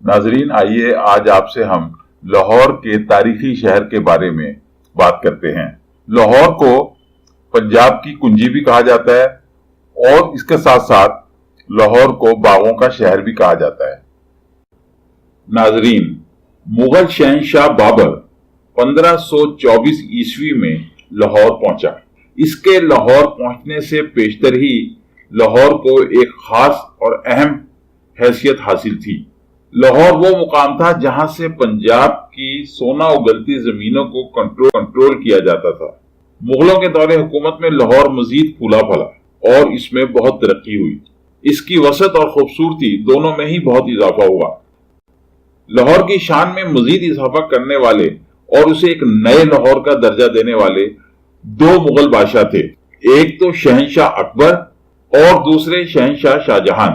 ناظرین، آئیے آج آپ سے ہم لاہور کے تاریخی شہر کے بارے میں بات کرتے ہیں۔ لاہور کو پنجاب کی کنجی بھی کہا جاتا ہے اور اس کے ساتھ ساتھ لاہور کو باغوں کا شہر بھی کہا جاتا ہے۔ ناظرین، مغل شہنشاہ بابر 1524 عیسوی میں لاہور پہنچا۔ اس کے لاہور پہنچنے سے پیشتر ہی لاہور کو ایک خاص اور اہم حیثیت حاصل تھی۔ لاہور وہ مقام تھا جہاں سے پنجاب کی سونا اگلتی زمینوں کو کنٹرول کیا جاتا تھا۔ مغلوں کے دور حکومت میں لاہور مزید پھولا پھلا اور اس میں بہت ترقی ہوئی۔ اس کی وسعت اور خوبصورتی دونوں میں ہی بہت اضافہ ہوا۔ لاہور کی شان میں مزید اضافہ کرنے والے اور اسے ایک نئے لاہور کا درجہ دینے والے دو مغل بادشاہ تھے، ایک تو شہنشاہ اکبر اور دوسرے شہنشاہ شاہجہان۔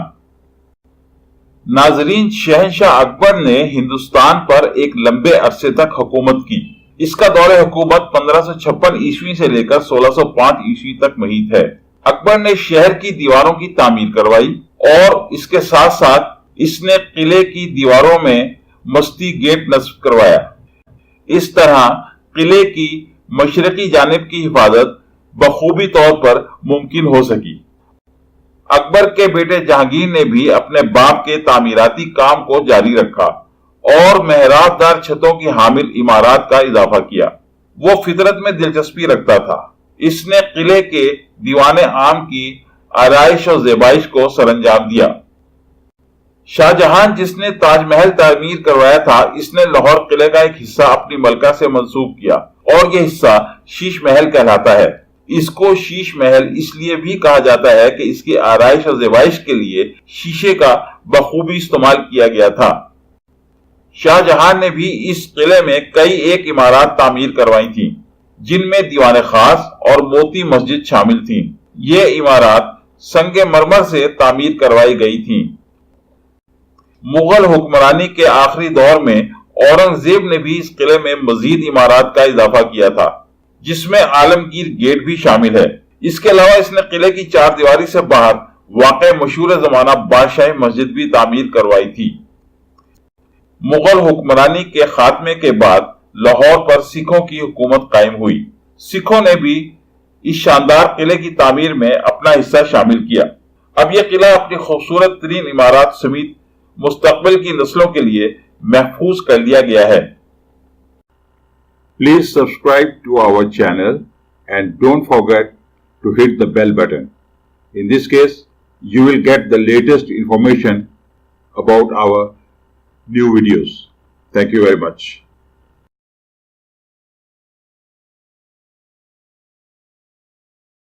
ناظرین، شہنشاہ اکبر نے ہندوستان پر ایک لمبے عرصے تک حکومت کی۔ اس کا دور حکومت 1556 عیسوی سے لے کر 1605 عیسوی تک محیط ہے۔ اکبر نے شہر کی دیواروں کی تعمیر کروائی اور اس کے ساتھ ساتھ اس نے قلعے کی دیواروں میں مستی گیٹ نصب کروایا۔ اس طرح قلعے کی مشرقی جانب کی حفاظت بخوبی طور پر ممکن ہو سکی۔ اکبر کے بیٹے جہانگیر نے بھی اپنے باپ کے تعمیراتی کام کو جاری رکھا اور محراب دار چھتوں کی حامل عمارات کا اضافہ کیا۔ وہ فطرت میں دلچسپی رکھتا تھا۔ اس نے قلعے کے دیوان عام کی آرائش اور زیبائش کو سر انجام دیا۔ شاہ جہان، جس نے تاج محل تعمیر کروایا تھا، اس نے لاہور قلعے کا ایک حصہ اپنی ملکہ سے منسوب کیا اور یہ حصہ شیش محل کہلاتا ہے۔ اس کو شیش محل اس لیے بھی کہا جاتا ہے کہ اس کی آرائش اور زیبائش کے لیے شیشے کا بخوبی استعمال کیا گیا تھا۔ شاہ جہان نے بھی اس قلعے میں کئی ایک عمارات تعمیر کروائی تھیں، جن میں دیوان خاص اور موتی مسجد شامل تھیں۔ یہ عمارات سنگ مرمر سے تعمیر کروائی گئی تھیں۔ مغل حکمرانی کے آخری دور میں اورنگزیب نے بھی اس قلعے میں مزید عمارات کا اضافہ کیا تھا، جس میں عالمگیر گیٹ بھی شامل ہے۔ اس کے علاوہ اس نے قلعے کی چار دیواری سے باہر واقع مشہور زمانہ بادشاہی مسجد بھی تعمیر کروائی تھی۔ مغل حکمرانی کے خاتمے کے بعد لاہور پر سکھوں کی حکومت قائم ہوئی۔ سکھوں نے بھی اس شاندار قلعے کی تعمیر میں اپنا حصہ شامل کیا۔ اب یہ قلعہ اپنی خوبصورت ترین عمارات سمیت مستقبل کی نسلوں کے لیے محفوظ کر لیا گیا ہے۔ Please subscribe to our channel and don't forget to hit the bell button. In this case, you will get the latest information about our new videos. Thank you very much.